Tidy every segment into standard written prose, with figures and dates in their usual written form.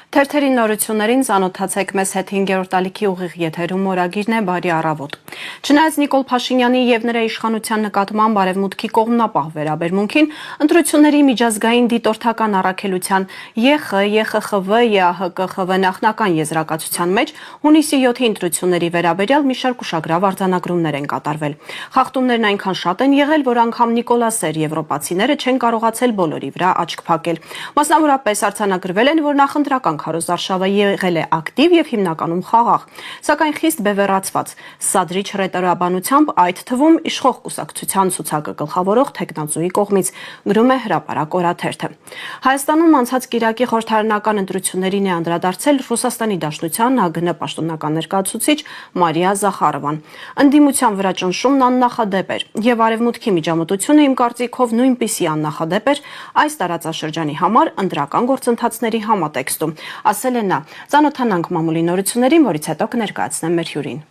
Թերթերի նորություններին ծանոթացեք մեզ հետ 5-րդ ալիքի ուղիղ եթերում օրագիրն է բարի առավոտ։ Չնայած Նիկոլ Փաշինյանի եւ նրա իշխանության նկատմամբ Արևմուտքի կողմնապահ վերաբերմունքին, ընտրությունների միջազգային դիտորդական առաքելության ԵԽ, ԵԽԽՎ, ԵԱՀԿ-ԽՎ նախնական եզրակացության մեջ հունիսի 7-ի ընտրությունների վերաբերյալ մի շարք ուշագրավ արձանագրումներ են կատարվել։ Խախտումներն այնքան շատ են եղել, որ անգամ նիկոլասեր եվրոպացիները չեն կարողացել բոլորի վրա աչք փակել։ Մասնավորապես արձանագրվել են, որ նախընտրական քարոզարշավը եղել է ակտիվ եւ հիմնականում խաղաղ, սակայն խիստ բևեռացված, սադրիչ ռետորաբանությամբ, այդ թվում իշխող կուսակցության ցուցակը գլխավորող թեկնածուի կողմից, գրում է Հրապարակ օրաթերթը։ Հայաստանում անցած կիրակի խորհրդարանական ընտրություններին է անդրադարձել Ռուսաստանի Դաշնության ԱԳՆ պաշտոնական ներկայացուցիչ Մարիա Զախարովան։ Ընդդիմության վրա ճնշումն աննախադեպ էր եւ Արևմուտքի միջամտությունը իմ կարծիքով նույնպիսի աննախադեպ էր այս տարածաշրջանի համար ընտրական գործընթացների համատեքստում, ասել է նա։ Ծանոթանանք մամուլի նորություններին, որից հետո կներկայացնեմ մեր հյուրին։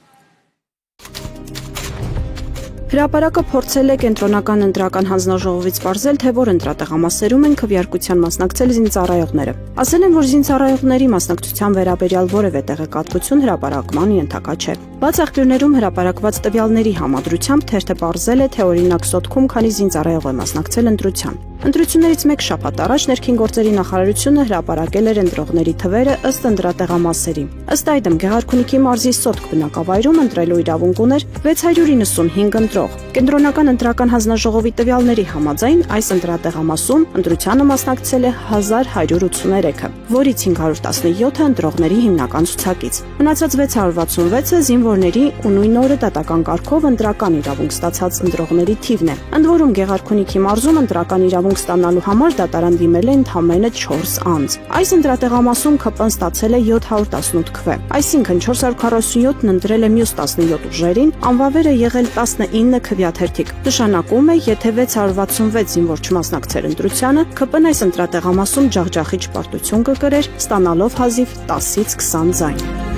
Հրապարակը փորձել է կենտրոնական ընտրական հանձնաժողովից պարզել, թե որ ընտրատեղամասերում են քվեարկության մասնակցել զինծառայողները։ Ասել են, որ զինծառայողների մասնակցության վերաբերյալ որևէ տեղեկատվություն հրապարակման ենթակա չէ։ Բաց աղբյուրներում հրապարակված տվյալների համադրությամբ թերթը պարզել է, թե օրինակ Սոտքում քանի զինծառայող է մասնակցել ընտրության։ Ընտրություններից մեկ շաբաթ առաջ ներքին գործերի նախարարությունը հրապարակել էր ընտրողների թվերը ըստ ընտրատեղամասերի։ Ըստ այդմ Գեղարքունիքի մարզի Սոտք բնակավայրում ընտրելու իրավունք ուներ 695 ընտրող։ Կենտրոնական ընտրական հանձնաժողովի տվյալների համաձայն այս ընտրատեղամասում ընտրությանը մասնակցել է 1183-ը, որից 517-ը ընտրողների հիմնական ցուցակից։ Մնացած 666-ը զինվորների ու նույն օրը դատական կարգով ընտրական իրավունք ստացած ընտրողների թիվն է։ Ընդ որում Գեղարքունիքի մարզում ընտրական իրավունք ստանալու համար դատարան դիմել է ընդամենը 4 անձ։ Այս ընտրատեղամասում ԿՊ-ն ստացել է 718 քվե, այսինքն 447-ն ընտրել է մյուս 17 ուժերին, անվավեր է եղել 19 քվեաթերթիկ։ Նշանակում է, եթե 666 զինվոր չմասնակցեր ընտրությանը, ԿՊ-ն այս ընտրատեղամասում ջախջախիչ պարտություն կկրեր, ստանալով հազիվ 10-ից 20 ձայն։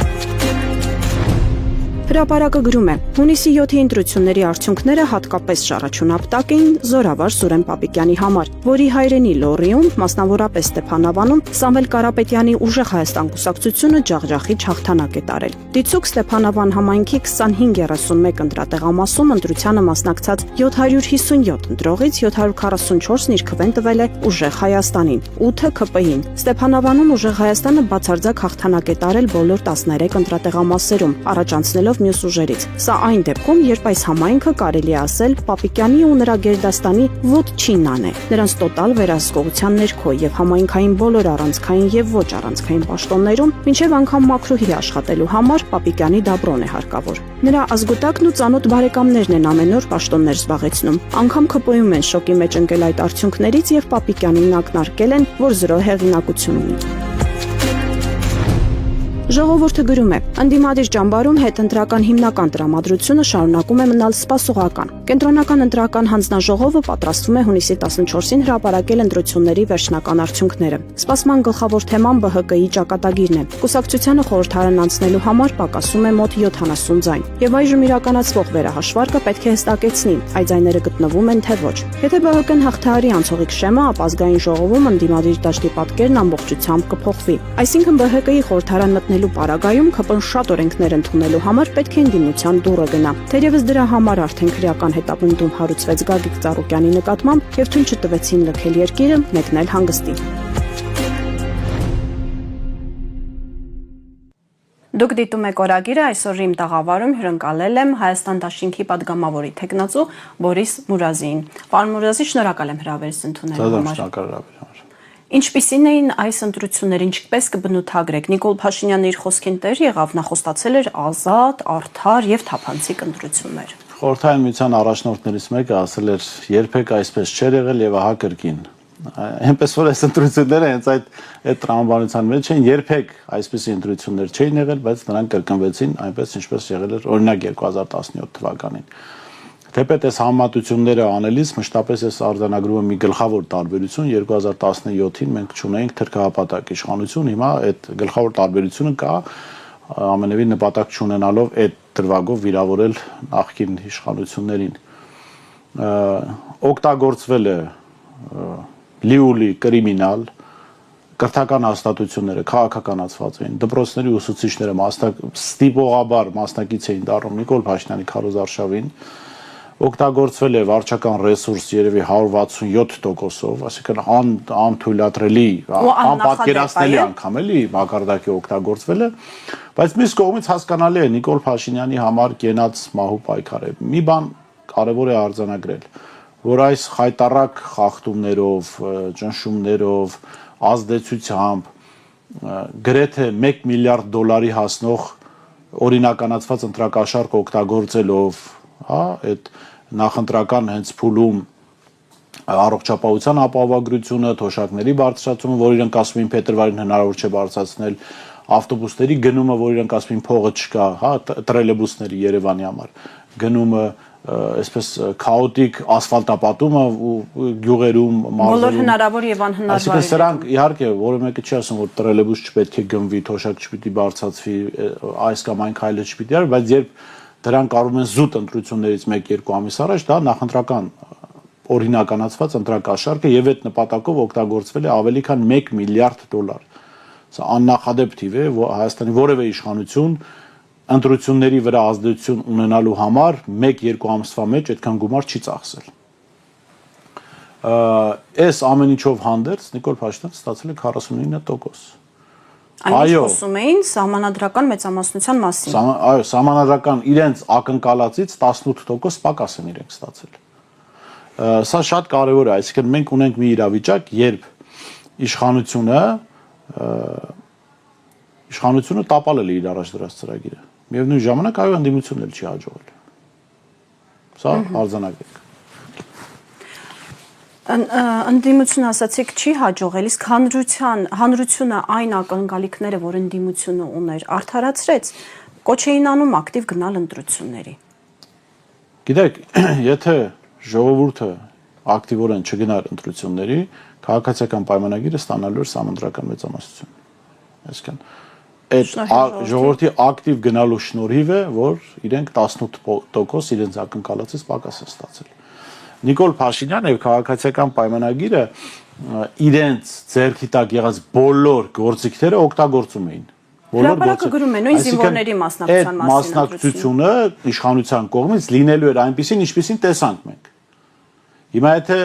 Հրապարակը գրում է. հունիսի 7-ի ընտրությունների արդյունքները հատկապես շարաչունապտակ էին Զորավար Սուրեն Պապիկյանի համար, որի հայրենի Լոռիում, մասնավորապես Ստեփանավանում, Սամվել Կարապետյանի Ուժեղ Հայաստան կուսակցությունը ջախջախիչ հաղթանակ է տարել։ Դիցուք Ստեփանավան համայնքի 2531 ընտրատեղամասում ընտրությանը մասնակցած 757 ընտրողից 744-ն իր քվեն տվել է Ուժեղ Հայաստանին, 8-ը ԿՊ-ին։ Ստեփանավանում Ուժեղ Հայաստանը բացարձակ հաղթանակ է տարել բոլոր 13 ընտրատեղամասերում, առաջանցնելով մյուս ուժերից։ Սա այն դեպքում, երբ այս համայնքը կարելի է ասել Պապիկյանի ու նրա գերդաստանի վոտչինան է, նրանց տոտալ վերահսկողության ներքո եւ համայնքային բոլոր առանցքային եւ ոչ առանցքային պաշտոններում, մինչեւ անգամ մաքրուհի աշխատելու համար Պապիկյանի դաբրոն է հարկավոր։ Նրա ազգուտակն ու ծանոթ բարեկամներն են ամեն օր պաշտոններ զբաղեցնում։ Անգամ ԿՊ-ում են շոկի մեջ ընկել այդ արդյունքներից եւ Պապիկյանին ակնարկել են, որ զրո հեղինակություն ունի։ Ժողովուրդը գրում է. Ընդդիմադիր ճամբարում հետընտրական հիմնական տրամադրությունը շարունակում է մնալ սպասողական։ Կենտրոնական ընտրական հանձնաժողովը պատրաստվում է հունիսի 14-ին հրապարակել ընտրությունների վերջնական արդյունքները։ Սպասման գլխավոր թեման ԲՀԿ-ի ճակատագիրն է։ Կուսակցությանը խորհրդարան անցնելու համար պակասում է մոտ 70 ձայն։ Եվ այժմ իրականացվող վերահաշվարկը պետք է հստակեցնի, այդ ձայները գտնվում են թե ոչ։ Եթե ԲՀԿ-ն հաղթահարի անցողիկ շեմը, ապա ազգային ժողովում ընդդիմադիր դաշտի պատկերն ամբողջությամբ կփոխվի։ Այսինքն ԲՀԿ-ի խորհրդարան մտնելու պարագայում ԿՊ-ն շատ օրենքներ ընդունելու համար պետք է ընդդիմության դուռը գնա։ Թերևս դրա համար արդեն քրեական հետապնդում հարուցվեց Գագիկ Ծառուկյանի նկատմամբ եւ թույլ չտվեցին լքել երկիրը, մեկնել հանգստի։ Դուք դիտում եք օրագիրը, այսօր իմ տաղավարում հյուրընկալել եմ Հայաստան դաշինքի падգամավորի թեկնածու Բորիս Մուրազիին։ Պարոն Մուրազի, շնորհակալ եմ հրավերից ընդունելու համար։ Ինչպիսին էին այս ընտրությունները, ինչպես կբնութագրեք։ Նիկոլ Փաշինյանը իր խոսքին տեր եղավ, նա խոստացել էր ազատ, արդար եւ թափանցիկ ընտրություններ։ Խորհրդային միության առաջնորդներից մեկը ասել էր, երբեք այսպես չէր եղել եւ ահա կրկին։ Այնպես որ այս ընտրությունները հենց այդ տրամաբանության մեջ են, երբեք այսպիսի ընտրություններ չէին եղել, բայց նրանք կրկնվեցին այնպես ինչպես եղել էր օրինակ 2017 թվականին։ Թեպետ այս համեմատությունները անելիս մշտապես ես արձանագրում եմ մի գլխավոր տարբերություն 2017-ին մենք չունեինք թրքահապատակ իշխանություն, հիմա այդ գլխավոր տարբերությունը կա ամենևին նպատակ չունենալով այդ դրվագով վիրավորել նախկին իշխանություններին։ Օգտագործվել է լիուլի կրիմինալ կրթական հաստատությունները քաղաքականացված էին, դպրոցների ուսուցիչները ստիպողաբար մասնակից էին դառնում Նիկոլ Փաշինյանի քարոզարշավին, օգտագործվել է վարչական ռեսուրս երևի 167%-ով, այսինքն անթույլատրելի, անպատկերացնելի անգամ էլի մակարդակի օգտագործվել է, բայց մյուս կողմից հասկանալի է Նիկոլ Փաշինյանի համար կենաց մահու պայքար է։ Մի բան կարևոր է արձանագրել, որ այս խայտառակ խախտումներով, ճնշումներով, ազդեցությամբ գրեթե $1 միլիարդ հասնող օրինականացված ընտրակաշառք օգտագործելով, հա, այդ նախընտրական հենց փուլում առողջապահության ապահովագրությունը, թոշակների բարձրացումը, որ իրենք ասում են փետրվարին հնարավոր չէ բարձրացնել, ավտոբուսների գնումը, որ իրենք ասում են փողը չկա, հա, տրելեբուսների Երևանի համար, գնումը այսպես քաոտիկ ասֆալտապատումը գյուղերում, մարզերում, բոլոր հնարավոր եւ անհնարավոր։ Այսինքն սրանք իհարկե որը մեկը չի ասում որ տրելեբուս չպետք է գնվի, թոշակ չպիտի բարձրացվի, այս կամ այն քայլը չպիտի արվի, բայց երբ դրանք արվում են զուտ ընտրություններից 1-2 ամիս առաջ, դա նախընտրական օրինականացված ընտրակաշառք է եւ այդ նպատակով օգտագործվել է ավելի քան $1 միլիարդ։ Սա աննախադեպ թիվ է, Հայաստանի որևէ իշխանություն ընտրությունների վրա ազդեցություն ունենալու համար 1-2 ամսվա մեջ այդքան գումար չի ծախսել։ Այս ամեն ինչով հանդերձ Նիկոլ Փաշինյանը ստացել է 49%։ Այո, խոսում էին սահմանադրական մեծամասնության մասին։ Այո, սահմանադրական իրենց ակնկալածից 18% պակաս են իրենք ստացել։ Սա շատ կարևոր է, այսինքն մենք ունենք մի իրավիճակ, երբ իշխանությունը տապալել է իր առաջ դրած ծրագիրը։ Միևնույն ժամանակ այո ընդդիմությունն էլ չի հաջողել։ Սա արձանագրենք։ Ընդդիմությունը ասացիք չի հաջողել, իսկ հանրությունը այն ակնկալիքները, որ ընդդիմությունը ուներ, արդարացրեց, կոչ էին անում ակտիվ գնալ ընտրությունների։ Գիտեք, եթե ժողովուրդը ակտիվորեն չգնար ընտրությունների, քաղաքացիական պայմանագիրը ստանալու էր սահմանադրական մեծամասնություն։ Այսինքն այդ ժողովրդի ակտիվ գնալու շնորհիվ է, որ իրենք 18% իրենց ակնկալածից պակաս են ստացել։ Նիկոլ Փաշինյանը եւ քաղաքացիական պայմանագիրը իրենց ձեռքի տակ եղած բոլոր գործիքները օգտագործում էին։ Հրապարակը գրում է նույն զինվորների մասնակցության մասին մասնակցությունը իշխանության կողմից լինելու էր այնպեսին, ինչպեսին տեսանք մենք։ Հիմա եթե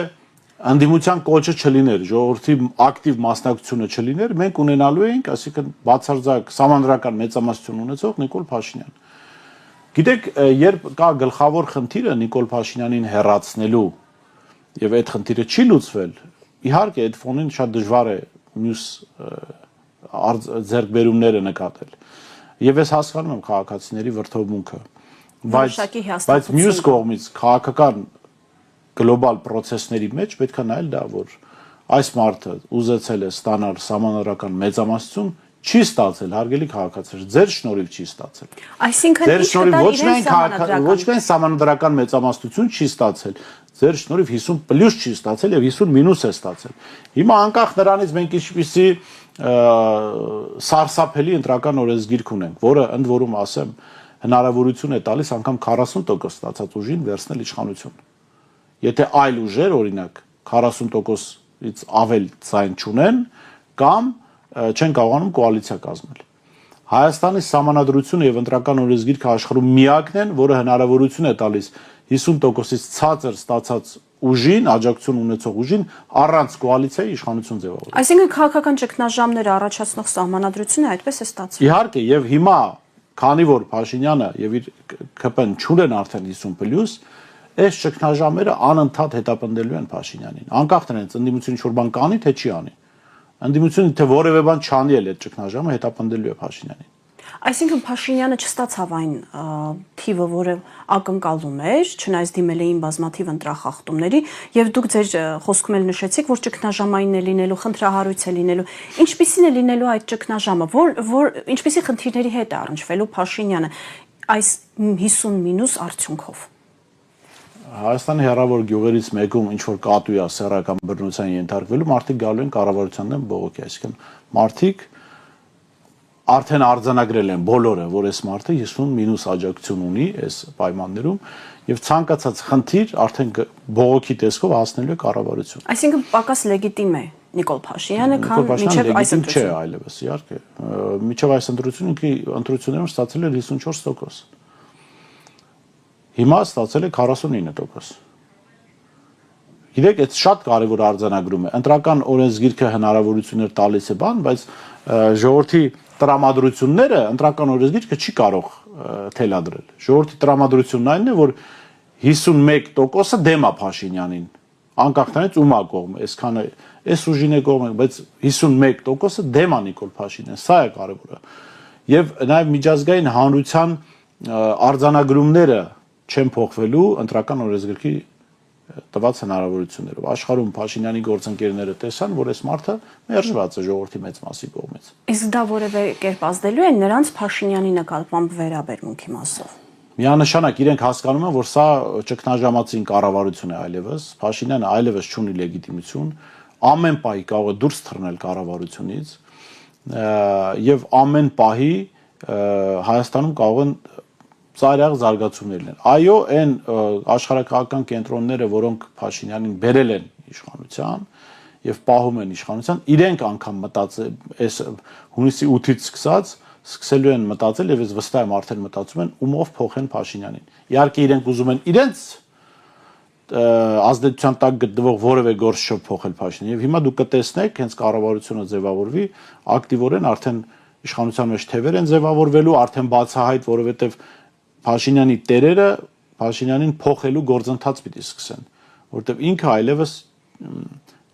ընդդիմության կոչը չլիներ, ժողովրդի ակտիվ մասնակցությունը չլիներ, մենք ունենալու էինք, այսինքն բացարձակ սահմանադրական մեծամասնություն ունեցող Նիկոլ Փաշինյան։ Գիտեք, երբ կա գլխավոր խնդիրը Նիկոլ Փաշինյանին հեռացնելու եւ այդ խնդիրը չի լուծվել, իհարկե այդ ֆոնին շատ դժվար է մյուս ձեռքբերումները նկատել։ Եվ ես հասկանում եմ քաղաքացիների վրդովմունքը, բայց մյուս կողմից քաղաքական գլոբալ process-ների մեջ պետք է նայել դա, որ այս մարդը ուզեցել է ստանալ սահմանադրական մեծամասնություն, չի ստացել, հարգելի քաղաքացիներ, ձեր շնորհիվ չի ստացել։ Այսինքն ձեր շնորհիվ ոչ միայն սահմանադրական մեծամասնություն չի ստացել, ձեր շնորհիվ 50+ չի ստացել եւ 50- է ստացել։ Հիմա անկախ նրանից մենք ինչպիսի սարսափելի ընտրական օրենսգիրք ունենք, որը ընդ որում ասեմ հնարավորություն է տալիս անգամ 40% ստացած ուժին վերցնել իշխանություն։ Եթե այլ ուժեր, օրինակ 40%-ից ավել ձայն չունեն կամ չեն կարողանում կոալիցիա կազմել։ Հայաստանի սահմանադրությունը եւ ընտրական օրենսգիրքը աշխարհում միակն են, որը հնարավորություն է տալիս 50%-ից ցածր ստացած ուժին, աջակցություն ունեցող ուժին առանց կոալիցիայի իշխանություն ձևավորել։ Այսինքն քաղաքական ճգնաժամները առաջացնող սահմանադրությունը այդպես է ստացվում։ Իհարկե, եւ հիմա, քանի որ Փաշինյանը եւ իր ԿՊ-ն չունեն արդեն 50+, այս ճգնաժամերը անընդհատ հետապնդելու են Փաշինյանին։ Անկախ նրանից ընդդիմությունը ինչ-որ բան կանի, թե չի անի։ Ընդդիմությունը թե որևէ բան չանի էլ այդ ճգնաժամը հետապնդելու է Փաշինյանին։ Այսինքն Փաշինյանը չստացավ այն թիվը, որը ակնկալում էր, չնայած դիմել էին բազմաթիվ ընտրախախտումների, եւ դուք ձեր խոսքում էլ նշեցիք, որ ճգնաժամային է լինելու, խնդրահարույց է լինելու։ Ինչպիսին է լինելու այդ ճգնաժամը, ինչպիսի խնդիրների հետ է առնչվելու Փաշինյանը այս 50- արդյունքով։ Հայաստանի հեռավոր գյուղերից մեկում ինչ որ կատու է սեռական բռնության ենթարկվելու, մարդիկ գալու են կառավարության դեմ բողոքի, այսինքն մարդիկ արդեն արձանագրել են բոլորը, որ այս մարդը 50- աջակցություն ունի այս պայմաններում եւ ցանկացած խնդիր արդեն բողոքի տեսքով հասնելու է կառավարություն։ Այսինքն պակաս լեգիտիմ է Նիկոլ Փաշինյանը, քան մինչև այս ընտրությունը։ Չէ, այլևս, իհարկե։ Մինչև այս ընտրություններում ստացել էր 54%։ Հիմա ստացել է 49%։ Գիտեք, այդ շատ կարևոր արձանագրում է։ Ընտրական օրենսգիրքը հնարավորություններ տալիս է բան, բայց ժողովրդի տրամադրությունները ընտրական օրենսգիրքը չի կարող թելադրել։ Ժողովրդի տրամադրությունն այն է, որ 51%-ը դեմ է Փաշինյանին։ Անկախ նրանից ում է կողմը, այսքանը այս ուժին է կողմը, բայց 51%-ը դեմ է Նիկոլ Փաշինյանին, սա է կարևորը։ Եվ նաև միջազգային հանրության արձանագրումները չեն փոխվելու ընտրական օրենսգրքի տված հնարավորություններով։ Աշխարհում Փաշինյանի գործընկերները տեսան, որ այս մարդը մերժված է ժողովրդի մեծ մասի կողմից։ Իսկ դա որևէ կերպ ազդելու է նրանց Փաշինյանի նկատմամբ վերաբերմունքի մասով։ Միանշանակ իրենք հասկանում են, որ սա ճգնաժամացին կառավարություն է այլևս, Փաշինյանը այլևս չունի լեգիտիմություն, ամեն պահի կարող է դուրս թռնել կառավարությունից եւ ամեն պահի Հայաստանում կարող են ծայրահեղ զարգացումներ լինել։ Այո, այն աշխարհակահաղական կենտրոնները, որոնք Փաշինյանին բերել են իշխանության եւ պահում են իշխանության, իրենք անգամ մտածել, այս հունիսի 8-ից սկսելու են մտածել եւ ես վստահ եմ արդեն մտածում են ումով փոխեն Փաշինյանին։ Իհարկե իրենք ուզում են իրենց ազդեցության տակ գտնվող որևէ գործ չփոխել Փաշինյանին եւ հիմա դուք կտեսնեք հենց կառավարությունը ձևավորվի ակտիվորեն արդեն իշխանության մեջ թևեր են ձևավորվելու արդեն բացահայտ որովհետեւ Փաշինյանի տերերը Փաշինյանին փոխելու գործընթաց պիտի սկսեն, որտեղ ինքը այլևս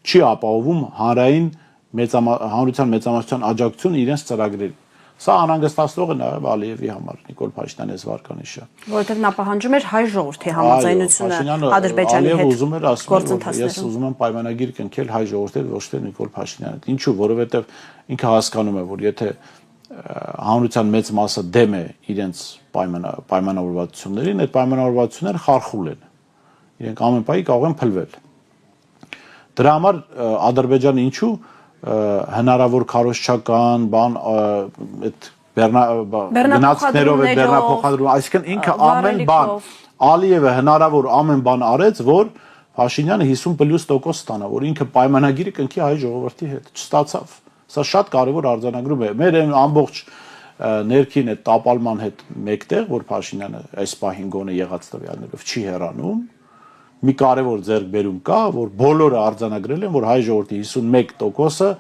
չի ապահովում հանրության մեծամասնության աջակցությունը իրենց ծրագրերին։ Սա անհանգստացնող է նաև Ալիևի համար, Նիկոլ Փաշինյանի այս վարկանիշը։ Որովհետև նա պահանջում էր հայ ժողովրդի համաձայնությունը Ադրբեջանի հետ ուզում էր ասում, ես ուզում եմ պայմանագիր կնքել հայ ժողովրդի հետ, ոչ թե Նիկոլ Փաշինյանի հետ։ Ինչու՞, որովհետև ինքը հասկանում է, որ եթե հանրության մեծ մասը դեմ է իրենց պայմանավորվածություններին, այդ պայմանավորվածությունները խարխուլ են։ Իրենք ամեն պահի կարող են փլվել։ Դրա համար Ադրբեջանը ինչու հնարավոր քարոզչական բան այդ գնացքներով այդ բեռնափոխադրում, այսինքն ինքը ամեն բան Ալիևը հնարավոր ամեն բան արեց, որ Փաշինյանը 50+% ստանա, որ ինքը պայմանագիրը կնքի հայ ժողովրդի հետ, չստացավ։ Սա շատ կարևոր արձանագրում է։ Մեր ամբողջ ներքին այդ տապալման հետ մեկտեղ, որ Փաշինյանը այս պահին գոնե եղած տվյալներով չի հեռանում, մի կարևոր ձեռքբերում կա, որ բոլորը արձանագրել են, որ հայ ժողովրդի 51%-ը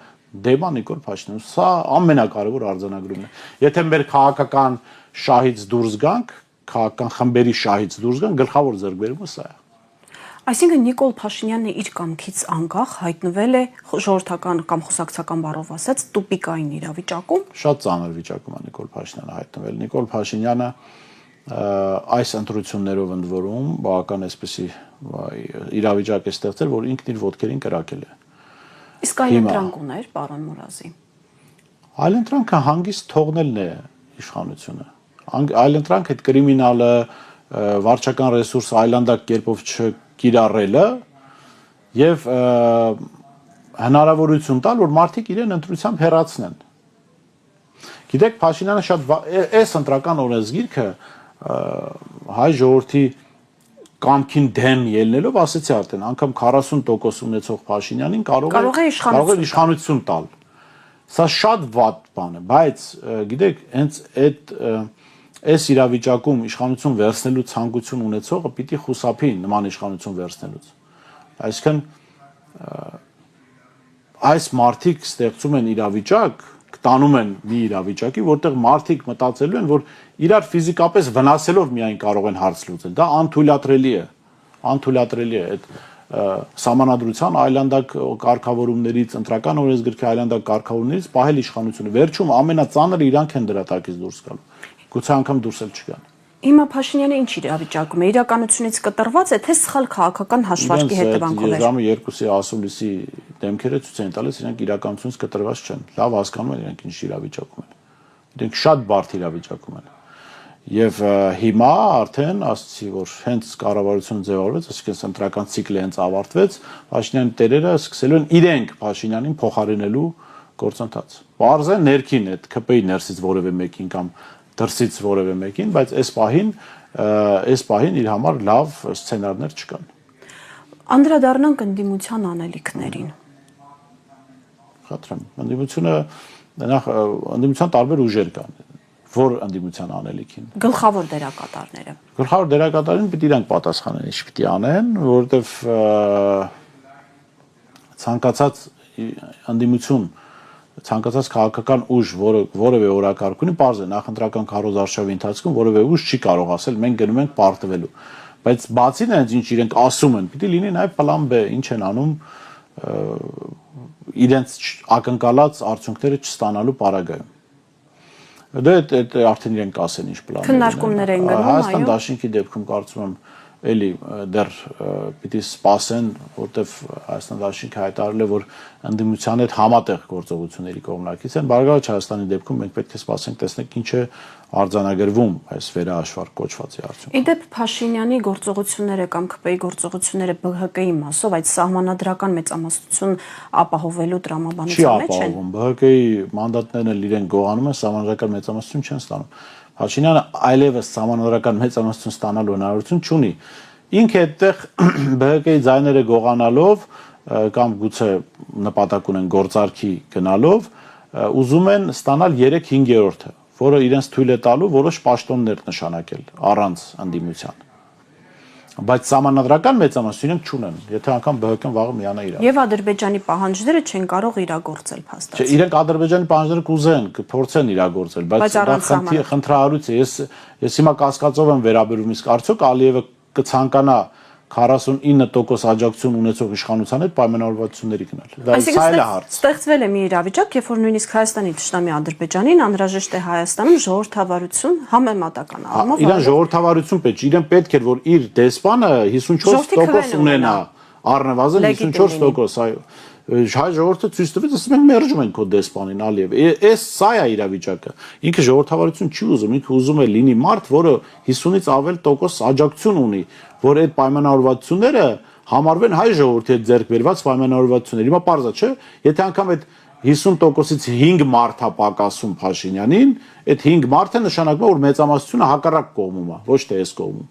դեմ է Նիկոլ Փաշինյանին։ Սա ամենակարևոր արձանագրումն է։ Եթե մեր քաղաքական շահից դուրս գանք, քաղաքական խմբերի շահից դուրս գանք, գլխավոր ձեռքբերումը սա է։ Այսինքն Նիկոլ Փաշինյանը իր կամքից անկախ հայտնվել է ժողովրդական կամ խոսակցական բառով ասած տուպիկային իրավիճակում։ Շատ ծանր վիճակում է Նիկոլ Փաշինյանը հայտնվել։ Նիկոլ Փաշինյանը այս ընտրություններով ընդ որում բավական այսպեսի իրավիճակ է ստեղծել, որ ինքն իր ոտքերին կրակել է։ Իսկ այլընտրանք ուներ, պարոն Մուրազի։ Այլընտրանքը հանգիստ թողնելն է իշխանությունը։ Այլընտրանք այդ կրիմինալը վարչական ռեսուրսը այլանդակ կերպով չկիրառելը եւ հնարավորություն տալ, որ մարդիկ իրեն ընտրությամբ հեռացնեն։ Գիտեք, Փաշինյանը շատ այս ընտրական օրենսգիրքը հայ ժողովրդի կամքին դեմ ելնելով ասեցի արդեն, անգամ 40% ունեցող Փաշինյանին կարող է իշխանություն տալ։ Սա շատ վատ բան է, բայց գիտեք, հենց այս իրավիճակում իշխանություն վերցնելու ցանկություն ունեցողը պիտի խուսափի նման իշխանություն վերցնելուց։ Այսինքն այս մարդիկ ստեղծում են իրավիճակ, տանում են մի իրավիճակի, որտեղ մարդիկ մտածելու են, որ իրար ֆիզիկապես վնասելով միայն կարող են հարց լուծել։ Դա անթույլատրելի է։ Անթույլատրելի է այդ սահմանադրության այլանդակ կարգավորումներից, ընտրական օրենսգրքի այլանդակ կարգավորումներից պահել իշխանությունը։ Վերջում ամենածանրը իրանք են դրա տակից դուրս գալու։ Գուցե անգամ դուրս էլ չգան։ Հիմա Փաշինյանը ինչ իրավիճակում է, իրականությունից կտրված է, թե սխալ քաղաքական հաշվարկի հետևանքով է։ Ժամը 2-ի ասուլիսի դեմքերը ցույց են տալիս, իրենք իրականությունից կտրված չեն։ Լավ հասկանում են իրենք ինչ իրավիճակում են։ Իրենք շատ բարդ իրավիճակում են։ Եվ հիմա արդեն ասացի, որ հենց կառավարությունը ձևավորվեց, այսինքն սենտրական ցիկլը հենց ավարտվեց, Փաշինյանի տերերը սկսելու են իրենք Փաշինյանին փոխարինելու գործընթաց։ Պարզ է ներքին այդ ԿՊ-ի ներսից որևէ մեկին կամ դրսից որևէ մեկին, բայց այս պահին իր համար լավ սցենարներ չկան։ Անդրադառնանք ընդդիմության անելիքներին։ խնդրեմ, ընդդիմության տարբեր ուժեր կան, որ ընդդիմության անելիքին։ Գլխավոր դերակատարները։ Գլխավոր դերակատարին պիտի իրանք պատասխանեն, ինչ պիտի անեն, որովհետև ցանկացած ընդդիմություն, ցանկացած քաղաքական ուժ, որը որևէ օրակարգ ունի, պարզ է նախընտրական քարոզարշավի ընթացքում որևէ ուժ չի կարող ասել մենք գնում ենք պարտվելու, բայց բացի նրանից ինչ իրենք ասում են, պիտի լինի նաև պլան B, ինչ են անում իրենց ակնկալած արդյունքները չստանալու պարագայում։ Դա արդեն իրենք ասեն ինչ պլան։ Քննարկումներ են գնում, այո։ Հայաստան դաշինքի դեպքում կարծում եմ էլի դեռ պիտի սպասեն, որտեվ Հայաստան դաշինքը հայտարարել է, որ ընդդիմության հետ համատեղ գործողությունների կողմնակից են։ Բարգավաճ Հայաստանի դեպքում մենք պետք է սպասենք, տեսնենք ինչ է արձանագրվում այս վերահաշվարկ կոչվածի արդյունքում։ Իդեպ Փաշինյանի գործողությունները կամ ԿՊ-ի գործողությունները ԲՀԿ-ի մասով այդ սահմանադրական մեծամասնություն ապահովելու տրամաբանության մեջ են։ Չի ապահովում, ԲՀԿ-ի մանդատներն էլ իրեն գողանում են, սահմանադրական մեծամասնություն չեն ստանում։ Փաշինյանը այլևս սահմանադրական մեծամասնություն ստանալու հնարավորություն չունի։ Ինքը այդտեղ ԲՀԿ-ի ձայները գողանալով կամ գուցե նպատակ ունեն գործարքի գնալով ուզում են ստանալ 3/5-ը, որը իրենց թույլ է տալու որոշ պաշտոններ նշանակել առանց ընդդիմության։ Բայց սահմանադրական մեծամասնություն իրենք չունեն, եթե անգամ ԲՀԿ-ն վաղը միանա իրար։ Եվ Ադրբեջանի պահանջները չեն կարող իրագործել փաստացի։ Չէ, իրենք Ադրբեջանի պահանջները կուզեն, կփորձեն իրագործել, բայց դա խնդրահարույց է։ Ես հիմա կասկածով եմ վերաբերում, իսկ արդյոք Ալիևը կցանկանա 49% աջակցություն ունեցող իշխանության հետ պայմանավորվածությունների գնալ։ Դա սա էլ է հարց։ Ստեղծվել է մի իրավիճակ, երբ որ նույնիսկ Հայաստանի թշնամի Ադրբեջանին անհրաժեշտ է Հայաստանում ժողովրդավարություն համեմատական առումով։ Իրան ժողովրդավարություն պետք, իրեն պետք էր, որ իր դեսպանը 54% ունենա, առնվազն 54%, այո։ Հայ ժողովուրդը ցույց տվեց, ասում են մերժում են քո դեսպանին Ալիև։ Էս սա է իրավիճակը։ Ինքը ժողովրդավարություն չի ուզում, ինքը ուզում է լինի մարդ, որը 50-ից ավել տոկոս աջակցություն ունի, որ այդ պայմանավորվածությունները համարվեն հայ ժողովրդի հետ ձեռք բերված պայմանավորվածություններ։ Հիմա պարզ է, չէ՞, եթե անգամ այդ 50%-ից 5 մարդ է պակասում Փաշինյանին, այդ 5 մարդը նշանակում է, որ մեծամասնությունը հակառակ կողմում է, ոչ թե այս կողմում։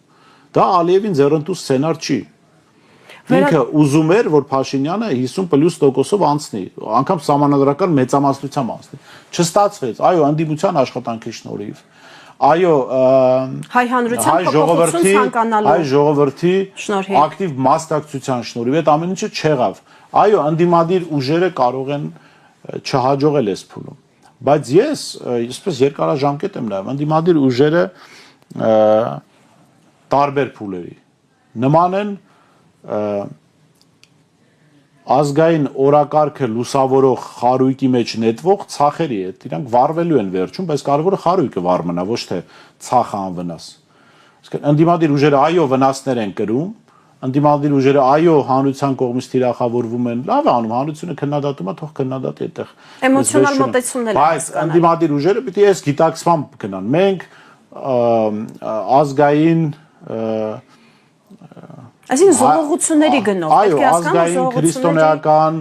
Դա Ալիևին ձեռնտու սցենար չի։ Ինքը ուզում էր, որ Փաշինյանը 50+%-ով անցնի, անգամ սահմանադրական մեծամասնությամբ անցնի։ Չստացվեց, այո, ընդդիմության աշխատանքի շնորհիվ։ Այո, հայ ժողովրդի ակտիվ մասնակցության շնորհիվ այդ ամեն ինչը չեղավ։ Այո, ընդդիմադիր ուժերը կարող են չհաջողել այս փուլում։ Բայց ես այսպես երկարաժամկետ եմ նայում, ընդդիմադիր ուժերը տարբեր փուլերի նման են ազգային օրակարգը լուսավորող խարույկի մեջ նետվող ցախերի հետ, իրանք վառվելու են վերջում, բայց կարևորը խարույկը վառ մնա, ոչ թե ցախը անվնաս։ Իսկ ընդդիմադիր ուժերը այո վնասներ են կրում, ընդդիմադիր ուժերը այո հանրության կողմից թիրախավորվում են, լավ է անում, հանրությունը քննադատում է, թող քննադատի այդտեղ։ Էմոցիոնալ մոտեցումներ են բայց ընդդիմադիր ուժերը պիտի այս գիտակցմամբ գնան։ Մենք ազգային Այսինքն զողողությունների գնով, պետք է ազգային քրիստոնեական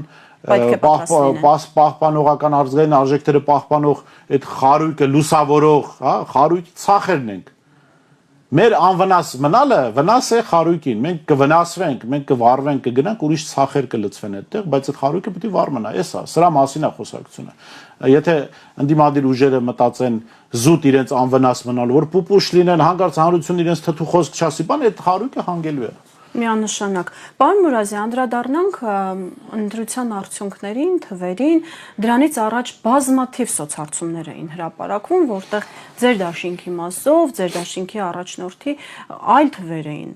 պահպանողական ազգային արժեքները պահպանող այդ խարույկը լուսավորող, հա, խարույկի ցախերն ենք։ Մեր անվնաս մնալը վնաս է խարույկին, մենք կվնասվենք, մենք կվառվենք, կգնանք, ուրիշ ցախեր կլցվեն այդտեղ, բայց այդ խարույկը պետք է վառ մնա, էսա, սրա մասին է խոսակցությունը։ Եթե ընդդիմադիր ուժերը մտածեն զուտ իրենց անվնաս մնալու, որ պուպուշ լինեն, հանկարծ հանրությունը իրենց թթու խոսք չասի, բան այդ խարույկը հանգելու է։ Միանշանակ։ Պարոն Մուրադի, անդրադառնանք ընտրության արդյունքներին, թվերին, դրանից առաջ բազմաթիվ սոցհարցումներ էին հրապարակվում, որտեղ ձեր դաշինքի մասով, ձեր դաշինքի առաջնորդի այլ թվեր էին։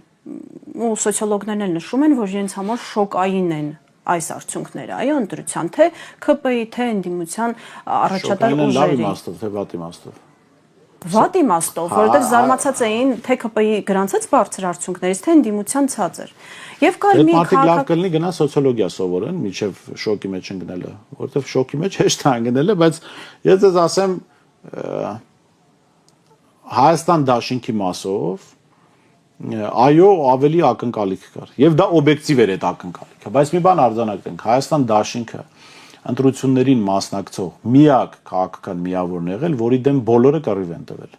Ու սոցիոլոգներն էլ նշում են, որ իրենց համար շոկային են այս արդյունքները, այո, ընտրության, թե ԿՊ-ի, թե ընդդիմության առաջատար ուժերի։ Լավ իմաստով, թե վատ իմաստով։ Վատ իմաստով, որովհետև զարմացած էին թե ԿՊ-ի գրանցած բարձր արդյունքներից, թե ընդդիմության ցածր։ Եվ կար մի քաղաքական լավ կլինի գնա սոցիոլոգիա սովորեն, միջև շոկի մեջ ընկնելը, որովհետև շոկի մեջ հեշտ է ընկնելը, բայց ես ձեզ ասեմ Հայաստան դաշինքի մասով այո, ավելի ակնկալիք կար։ Եվ դա օբյեկտիվ էր այդ ակնկալիքը, բայց մի բան արձանագրենք, Հայաստան դաշինքը ընտրություններին մասնակցող միակ քաղաքական միավորն եղել, որի դեմ բոլորը կռիվ են տվել։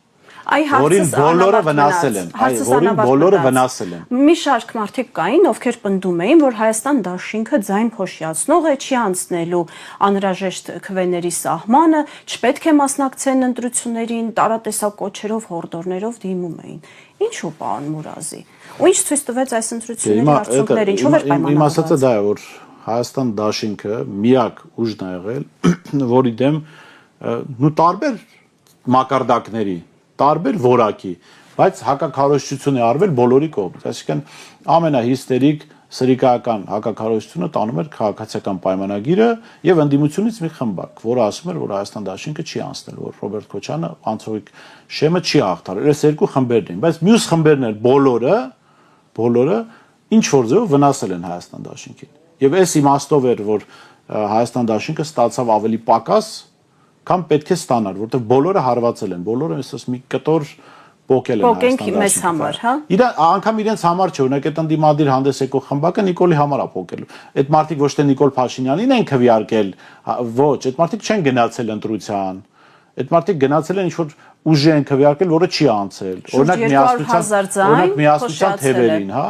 որին բոլորը վնասել են, որին բոլորը վնասել են։ Մի շարք մարդիկ կային, ովքեր պնդում էին, որ Հայաստան դաշինքը ձայն փոշիացնող է, չի անցնելու անհրաժեշտ քվեների սահմանը, չպետք է մասնակցեն ընտրություններին, տարատեսակ կոչերով, հորդորներով դիմում էին։ Ինչու պարոն Մուրազի։ Ու ինչ ցույց տվեց այս ընտրությունների արդյունքները, ինչով էր պայմանավորված։ Իմ ասածը դա է, որ Հայաստան դաշինքը միակ ուժն է եղել, որի դեմ տարբեր մակարդակների, տարբեր որակի, բայց հակաքարոզչություն է արվել բոլորի կողմից, այսինքն ամենահիստերիկ սրիկայական հակաքարոզչությունը տանում էր քաղաքացիական պայմանագիրը եւ ընդդիմությունից մի խմբակ, որը ասում էր, որ Հայաստան դաշինքը չի անցնել, որ Ռոբերտ Քոչյանը անցողիկ շեմը չի հաղթարել։ Այս երկու խմբերն էին, բայց մյուս խմբերն էլ բոլորը ինչ որ ձեւ վնասել են Հայաստան դաշինքին։ Եվ այս իմաստով էր, որ Հայաստան դաշինքը ստացավ ավելի պակաս, քան պետք է ստանար, որովհետեւ բոլորը հարվածել են, բոլորը այսպես մի կտոր պոկել են Հայաստան մեզ համար, հա։ Անգամ իրենց համար չէ, օրինակ այդ ընդդիմադիր հանդես եկող խմբակը Նիկոլի համար է պոկել։ Այդ մարդիկ ոչ թե Նիկոլ Փաշինյանին են քվեարկել, ոչ, այդ մարդիկ չեն գնացել ընտրության։ Այդ մարդիկ գնացել են ինչ-որ ուժ են քվեարկել, որը չի անցել։ Օրինակ միասնության թևերին, հա,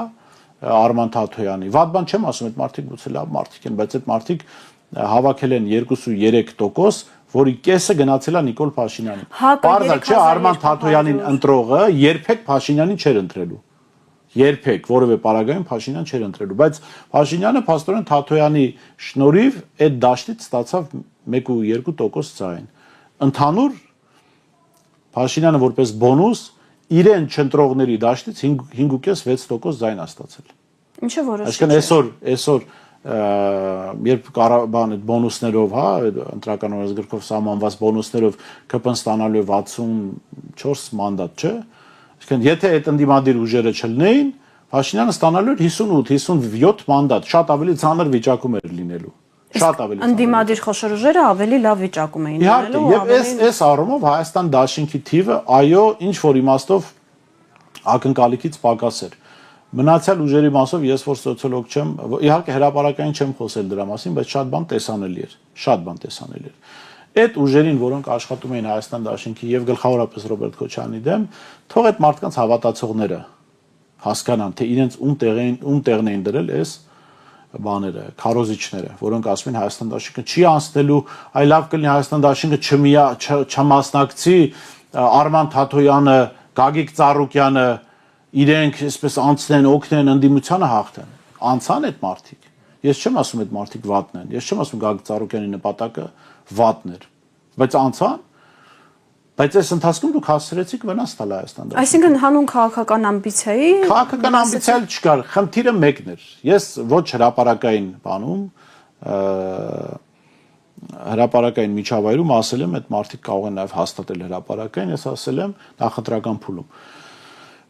Արման Թաթոյանի։ Վատ բան չեմ ասում, այդ մարդիկ գուցե լավ մարդիկ են, բայց այդ մարդիկ հավաքել են 2.3%, որի կեսը գնացել է Նիկոլ Փաշինյանին։ Պարզա չէ, Արման Թաթոյանին ընտրողը երբեք Փաշինյանին չէր ընտրելու։ Երբեք որևէ պարագայում Փաշինյան չէր ընտրելու, բայց Փաշինյանը փաստորեն Թաթոյանի շնորհիվ այդ դաշտից ստացավ 1.2% ձայն։ Ընդհանուր Փաշինյանը որպես բոնուս իրեն չընտրողների դաշտից 5.5-6% ձայն է ստացել։ Ինչը որոշիչ է։ Այսինքն այսօր երբ բան այդ բոնուսներով, հա, ընտրական օրենսգրքով սահմանված բոնուսներով ԿՊ-ն ստանալու է 64 մանդատ, չէ։ Այսինքն եթե այդ ընդդիմադիր ուժերը չլինեին, Փաշինյանը ստանալու էր 58-57 մանդատ, շատ ավելի ցաներ վիճակում էր լինելու։ Շատ ավելի ցաներ։ Ընդդիմադիր խոշոր ուժերը ավելի լավ վիճակում էին լինելու։ Եվ այս առումով Հայաստան դաշինքի թիվը, այո, ինչ որ իմաստով ակնկալիքից պակաս էր։ Մնացյալ ուժերի մասով ես որ սոցիոլոգ չեմ, իհարկե հրապարակային չեմ խոսել դրա մասին, բայց շատ բան տեսանելի էր, շատ բան տեսանելի էր։ Այդ ուժերին, որոնք աշխատում էին Հայաստան դաշինքի եւ գլխավորապես Ռոբերտ Քոչյանի դեմ, թող այդ մարդկանց հավատացողները հասկանան, թե իրենց ում տեղն էին դրել այս բաները, քարոզիչները, որոնք ասում են Հայաստան դաշինքը չի անցնելու, այ լավ կլինի Հայաստան դաշինքը չմասնակցի, Արման Թաթոյանը, Գագիկ Ծառուկյանը իրենք այսպես անցնեն, օգնեն ընդդիմությանը հաղթեն։ Անցան այդ մարդիկ։ Ես չեմ ասում այդ մարդիկ վատն են։ Ես չեմ ասում Գագիկ Ծառուկյանի նպատակը վատն էր։ Բայց անցան։ Բայց այս ընթացքում դուք հասցրեցիք վնաս տալ Հայաստան դաշինքին։ Այսինքն հանուն քաղաքական ամբիցիայի։ Քաղաքական ամբիցիա չկար, խնդիրը մեկն էր։ Ես ոչ հրապարակային բանում, հրապարակային միջավայրում ասել եմ, այդ մարդիկ կարող են նաև հաստատել հրապարակային, ես ասել եմ նախընտրական փուլում,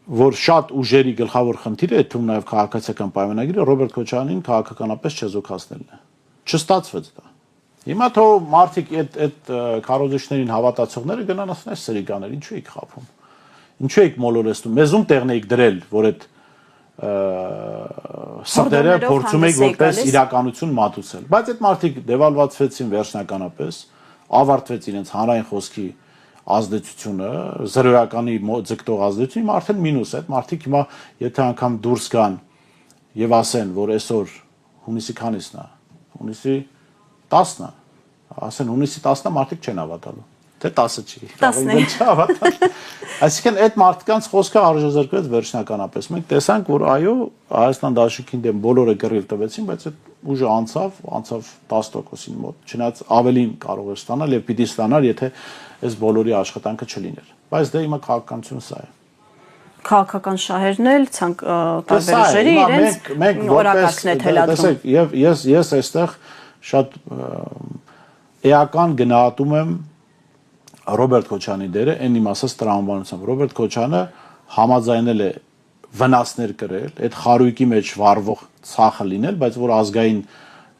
որ շատ ուժերի գլխավոր խնդիրը, այդ թվում նաև քաղաքացիական պայմանագիրը Ռոբերտ Քոչյանին քաղաքականապես չեզոքացնելն է։ Չստացվեց դա։ Հիմա թող մարդիկ այդ քարոզիչներին հավատացողները գնան ասեն այս սրիկաներ, ինչու եք խափում։ Ինչու եք մոլորեցնում։ Մեզ ում տեղն եք դրել, որ այդ սրտերը փորձում եք որպես իրականություն մատուցել։ Բայց այդ մարդիկ դեվալվացվեցին վերջնականապես, ավարտվեց իրենց հանրային խոսքի ազդեցությունը, զրոյականի ձգտող ազդեցությունը, հիմա արդեն մինուս է։ Այդ մարդիկ հիմա եթե անգամ դուրս գան եւ ասեն, որ այսօր հունիսի քանիսն է, հունիսի 10-ն է, ասեն հունիսի 10-ն է, մարդիկ չեն հավատալու։ Թե 10-ը չի։ 10-ն է։ Չհավատալ։ Այսինքն այդ մարդկանց խոսքը արժեզրկվեց վերջնականապես։ Մենք տեսանք, որ այո, Հայաստան դաշինքին դեմ բոլորը գրիվ տվեցին, բայց այդ ուժը անցավ 10%-ին մոտ։ Չնայած ավելին կարող էր ստանալ եւ պիտի ստանար, եթե այս բոլորի աշխատանքը չլիներ։ Բայց դե հիմա քաղաքականություն սա է։ Քաղաքական շահերն էլ տարբեր ուժերի իրենց օրակարգն է թելադրում։ Տեսեք, եւ ես այստեղ շատ էական գնահատում եմ Ռոբերտ Քոչյանի դերը, այն իմ ասած տրամաբանությամբ։ Ռոբերտ Քոչյանը համաձայնել է վնասներ կրել, այդ խարույկի մեջ վառվող ցախը լինել, բայց որ ազգային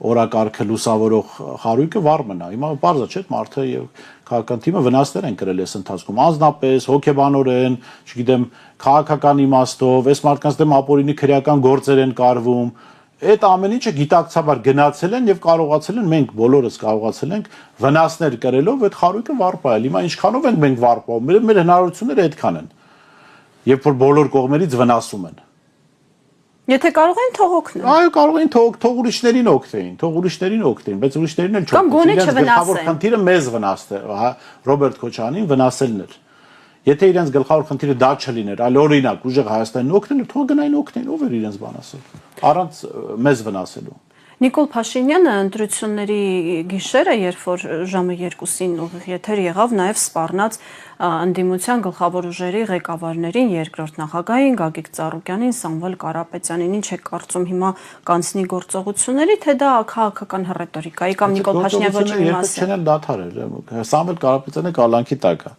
օրակարգը լուսավորող խարույկը վառ մնա։ Հիմա բարձր չէ՞ մարդը եւ քաղաքական թիմը վնասներ են կրել այս ընթացքում, անձնապես, հոգեբանորեն, չգիտեմ, քաղաքական իմաստով, այս մարդկանց դեմ ապօրինի քրեական գործեր են կարվում, այդ ամեն ինչը գիտակցաբար գնացել են եւ կարողացել են մենք բոլորս կարողացել ենք վնասներ կրելով այդ խարույկը վառպայել։ Հիմա ինչքանով ենք մենք վառպում, մեր հնարավորությունները այդքան են։ Երբ որ բոլոր կողմերից վնասում են։ Եթե կարող են թող օգնեն։ Այո, կարող են թող ուրիշներին օգնեին, բայց ուրիշներին էլ Կամ գոնե չվնասեն։ Խնդիրը մեզ վնասել, Ռոբերտ Քոչարյանին վնասելն էր։ Եթե իրենց գլխավոր խնդիրը դա չլիներ, այլ օրինակ ուժեղ Հայաստանին օգնել, թող գնային օգնեն, ով էր իրենց բան ասել, առանց մեզ վնասելու։ Նիկոլ Փաշինյանը ընտրությունների գիշերը, երբ որ ժամը 2-ին ուղիղ եթեր եղավ, նաև սպառնաց ընդդիմության գլխավոր ուժերի ղեկավարներին, երկրորդ նախագահին Գագիկ Ծառուկյանին, Սամվել Կարապետյանին, ինչ է կարծում հիմա կանցնի գործողությունների, թե դա քաղաքական ռետորիկայի կամ Նիկոլ Փաշինյանի ոչինչ մասին։ Չեն դադարել։ Սամվել Կարապետյանը կալանքի տակ է։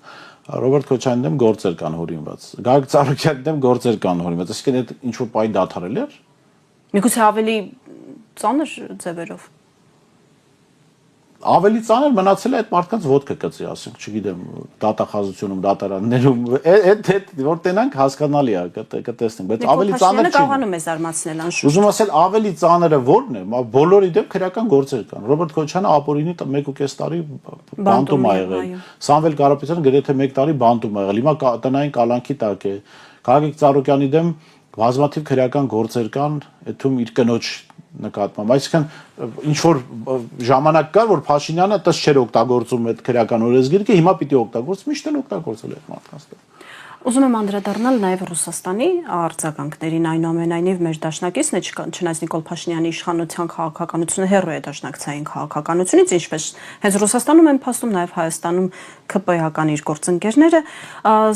Ռոբերտ Քոչարյանի դեմ գործեր կան հորինված։ Գագիկ Ծառուկյանի դեմ գործեր կան հորինված։ Այսինքն այդ ինչ որ պահի դադարել էր։ Միգուցե ավելի ծանր ձևերով։ Ավելի ծանր մնացել է այդ մարդկանց ոտքը կծի, ասենք, չգիտեմ, դատախազությունում, դատարաններում, այդ որ տենանք հասկանալի է, կտեսնենք, բայց ավելի ծանր չի։ Կարողանում է զարմացնել անշուշտ։ Ուզում ասել, ավելի ծանրը ո՞րն է, բոլորի դեմ քրեական գործեր կան։ Ռոբերտ Քոչյանը ապօրինի 1.5 տարի բանտում ա եղել։ Սամվել Կարապետյանը գրեթե 1 տարի բանտում ա եղել։ Հիմա տնային կալանքի տակ է։ Գագիկ Ծառուկյանի դեմ բազմաթիվ քրեական գործեր կան, այդում իր կնոջ նկատմամբ, այսինքն ինչ որ ժամանակ կար, որ Փաշինյանը տես չէր օգտագործում այդ քրեական օրենսգիրքը, հիմա պիտի օգտագործի, միշտ էլ օգտագործել է այդ մարդկանց։ Ուզում եմ անդրադառնալ նաև Ռուսաստանի արձագանքներին, այնուամենայնիվ մեր դաշնակիցն է, չնայած Նիկոլ Փաշինյանի իշխանության քաղաքականությունը հեռու է դաշնակցային քաղաքականությունից, ինչպես հենց Ռուսաստանում են փաստում, նաև Հայաստանում ԿՊ-ական իր գործընկերները,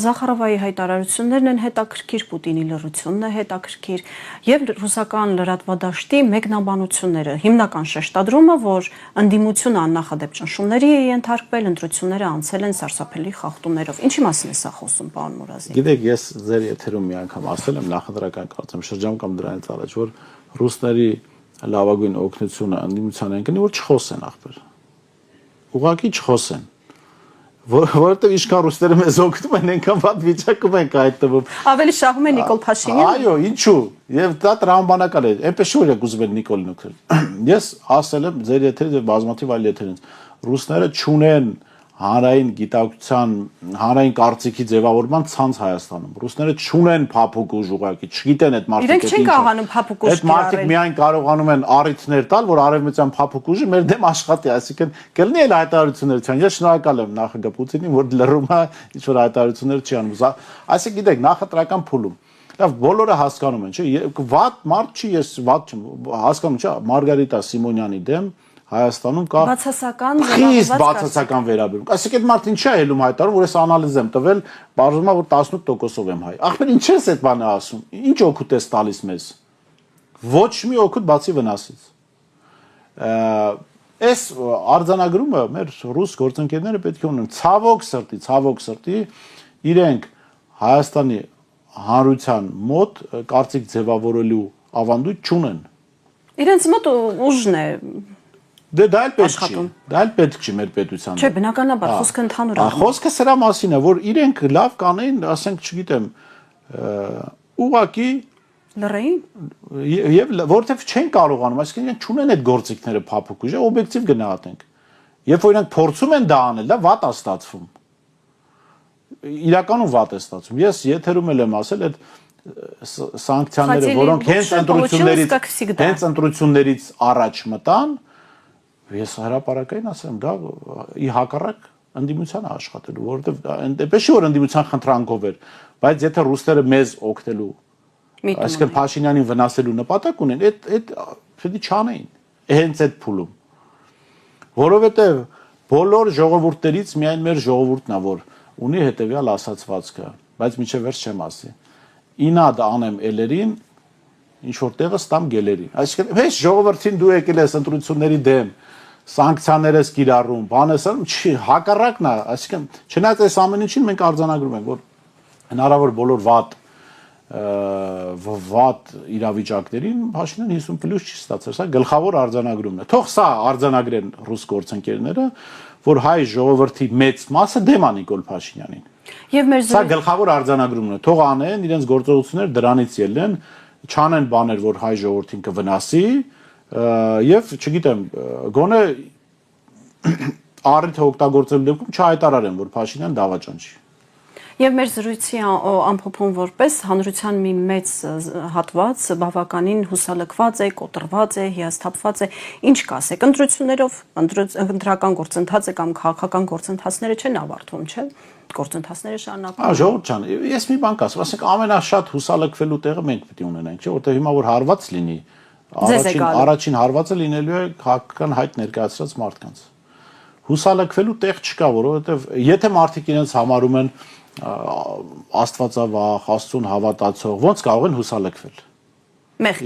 Զախարովայի հայտարարություններն են հետաքրքիր, Պուտինի լռությունն է հետաքրքիր եւ ռուսական լրատվադաշտի մեկնաբանությունները, հիմնական շեշտադրումը, որ ընդդիմությունը աննախադեպ ճնշումների է ենթարկվել, ընտրությունները անցել են սարսափելի խախտումներով։ Ինչի մասին է սա խոսում, պարոն Մուրազյան։ Գիտեք, ես ձեր եթերում մի անգամ ասել եմ նախընտրական կարծեմ շրջան կամ դրանից առաջ, որ ռուսների լավագույն օգնությունը ընդդիմության են գնի, որ չխոսեն ախպեր։ Ուղղակի չխոսեն։ Որովհետև իշքան ռուսները մեզ օգնում են, այնքան վատ վիճակում ենք այդտեղում։ Ավելի շահում է Նիկոլ Փաշինյանը։ Այո, ինչու։ Եվ դա տրամաբանական է։ Այնպես շուտ է ուզում են Նիկոլին օգնել։ Ես ասել եմ ձեր եթերից եւ բազմաթիվ այլ եթերից, ռուսները չունեն հանրային գիտակցության, հանրային կարծիքի ձևավորման ցանց Հայաստանում։ Ռուսները չունեն փափուկ ուժ ուղղակի, չգիտեն այդ մարդիկ։ Իրենք չեն կարողանում փափուկ ուժ այդ մարդիկ միայն կարողանում են առիթներ տալ, որ արևմտյան փափուկ ուժը մեր դեմ աշխատի, այսինքն կլինի էլ հայտարարություններ չան։ Ես շնորհակալ եմ նախագահ Պուտինին, որ լռում է, ինչ որ հայտարարություններ չի անում։ Այսինքն գիտեք, նախընտրական փուլում լավ բոլորը հասկանում են, չէ՞, վատ մարդ չի, ես վատ չեմ, հասկանում, չէ՞, Մարգարիտա Սիմոնյանի դեմ Հայաստանում կա բացասական վերաբերում։ Այսինքն այդ մարդը ինչի է ելում հայտարարում, որ ես անալիզ եմ տվել, բարձրում է որ 18%-ով եմ հայ։ Ախպեր ինչ ես այդ բանը ասում։ Ինչ օգուտ ես տալիս մեզ։ Ոչ մի օգուտ բացի վնասից։ Այս արձանագրումը մեր ռուս գործընկերները պետք է ունենան ցավոք սրտի իրենք Հայաստանի հանրության մոտ կարծիք ձևավորելու ավանդույթ չունեն։ Իրենց մոտ ուժն է Դա էլ պետք չի մեր պետության։ Չէ, բնականաբար խոսքը ընդհանուր է։ Խոսքը սրա մասին է, որ իրենք լավ կանեն, ասենք, չգիտեմ, ուղակի լռեին։ Եվ որովհետև չեն կարողանում, այսինքն իրենք չունեն այդ գործիքները փափուկ ուժը, օբյեկտիվ գնահատենք։ Երբ որ իրենք փորձում են դա անել, դա վատ է ստացվում։ Իրականում վատ է ստացվում։ Ես եթերում էլ եմ ասել, այդ սանկցիաները, որոնք հենց ընտրություններից առաջ մտան, ես հրապարակային ասեմ, դա ի հակառակ ընդդիմությանը աշխատելու, որովհետև այնպես չի որ ընդդիմության խնդրանքով էր, բայց եթե ռուսները մեզ օգնելու, այսինքն Փաշինյանին վնասելու նպատակ ունեն, այդ պետք է չանեին, հենց այդ փուլում։ Որովհետև բոլոր ժողովուրդներից միայն մեր ժողովուրդն է, որ ունի հետևյալ ասացվածքը, բայց միջև վերջ չեմ ասի։ Ինադ անեմ էլերին, ինչ որ տեղը ստամ գելերին։ Այսինքն, հենց ժողովրդին դու եկել ես ընտրությունների դեմ, սանկցիաներ ես կիրառում, բան ես անում, չի, հակառակն է, այսինքն, չնայած այս ամեն ինչին մենք արձանագրում ենք, որ հնարավոր բոլոր վատ իրավիճակներին Փաշինյանը 50+ չի ստացել, սա գլխավոր արձանագրումն է։ Թող սա արձանագրեն ռուս գործընկերները, որ հայ ժողովրդի մեծ մասը դեմ է Նիկոլ Փաշինյանին։ Սա գլխավոր արձանագրումն է։ Թող անեն իրենց գործողությունները դրանից ելնեն, չանեն բաներ, որ հայ ժողովրդին կվնասի, եւ չգիտեմ, գոնե առիթը օգտագործելու դեպքում չհայտարարեն, որ Փաշինյան դավաճան չի։ Եվ մեր զրույցի ամփոփում որպես հանրության մի մեծ հատված բավականին հուսալքված է, կոտրված է, հիասթափված է, ինչ կասեք, ընտրություններով, ընտրական գործընթացը կամ քաղաքական գործընթացները չեն ավարտվում, չէ՞, գործընթացները շարունակվում։ Ժողովուրդ ջան, ես մի բան կասեմ, ասենք ամենաշատ հուսալքվելու տեղը մենք պետք է ունենանք, չէ՞, որտեղ հիմա որ հարված լինի, առաջին հարվածը լինելու է քաղաքական հայտ ներկայացրած մարդկանց։ Հուսալքվելու տեղ չկա, որովհետև եթե մարդիկ իրենց համարում են Աստվածավախ, Աստծուն հավատացող, ոնց կարող են հուսալքվել։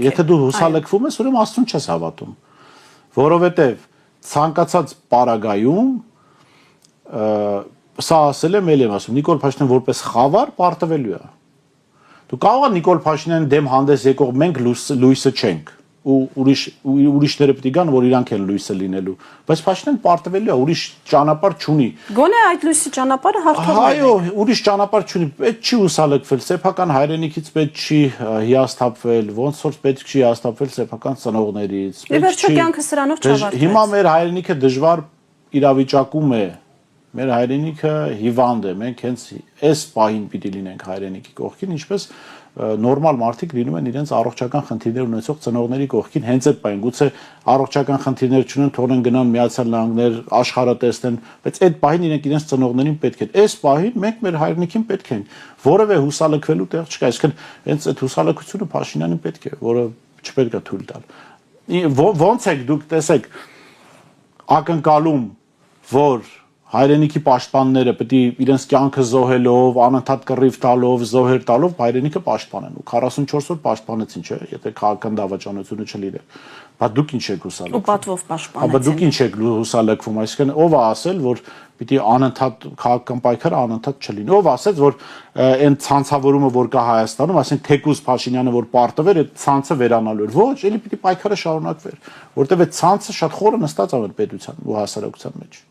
Եթե դու հուսալքվում ես, ուրեմն Աստծուն չես հավատում, որովհետև ցանկացած պարագայում սա ասել եմ, ել եմ ասում, Նիկոլ Փաշինյան որպես խավար պարտվելու է։ Դու կարող ես Նիկոլ Փաշինյանի դեմ հանդես եկող մենք լույսը չենք, ու ուրիշները պետք է գան, որ իրանք են լույսը լինելու, բայց Փաշինյանը պարտվելու է, ուրիշ ճանապարհ չունի։ Գոնե այդ լույսի ճանապարհը հարթվում է։ Այո, ուրիշ ճանապարհ չունի, պետք չի հուսալքվել, սեփական հայրենիքից պետք չի հիասթափվել, ոնց որ պետք չի հիասթափվել սեփական ծնողներից։ Վերջո կյանքը սրանով չավարտվեց։ Հիմա մեր հայրենիքը դժվար իրավիճակում է։ Մեր հայրենիքը հիվանդ է, մենք հենց այս պահին պիտի լինենք հայրենիքի կողքին, ինչպես նորմալ մարդիկ լինում են իրենց առողջական խնդիրներ ունեցող ծնողների կողքին, հենց այդ պահին, գուցե առողջական խնդիրներ չունեն, թողնեն գնան Միացյալ Նահանգներ, աշխարհը տեսնեն, բայց այդ պահին իրենք իրենց ծնողներին պետք է։ Այս պահին մենք մեր հայրենիքին պետք ենք, որևէ հուսալքվելու տեղ չկա, այսինքն հենց այդ հուսալքությունը Փաշինյանին պետք է, որը չպետք է թույլ տալ։ Ոնց եք դուք տեսեք ակնկալում, որ հայրենիքի պաշտպանները պետք է իրենց կյանքը զոհելով, անընդհատ կռիվ տալով, զոհեր տալով հայրենիքը պաշտպանեն ու 44 օր պաշտպանեցին, չէ՞, եթե քաղաքական դավաճանությունը չլիներ։ Բայց դուք ինչ եք հուսալքվում։ Ու պատվով պաշտպանեցին։ Բայց դուք ինչ եք հուսալքվում, այսինքն ով է ասել, որ պիտի անընդհատ քաղաքական պայքարը անընդհատ չլինի։ Ով ասեց, որ այն ցանցավորումը, որ կա Հայաստանում, այսինքն թեկուզ Փաշինյանը որ պարտվեր, այդ ցանցը վերանալու էր։ Ոչ, ելի պիտի պայքարը շարունակվեր, որտեղ այդ ցանցը շատ խորը նստած է մեր պետության ու հասարակության մեջ։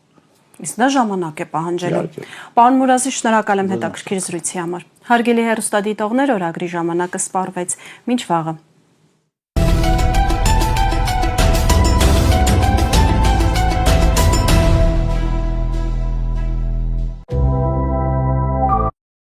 Իսկ դա ժամանակ է պահանջելու։ Պարոն Մուրազի, շնորհակալ եմ հետաքրքիր զրույցի համար։ Հարգելի հեռուստադիտողներ, օրագրի ժամանակը սպառվեց։ Մինչ վաղը։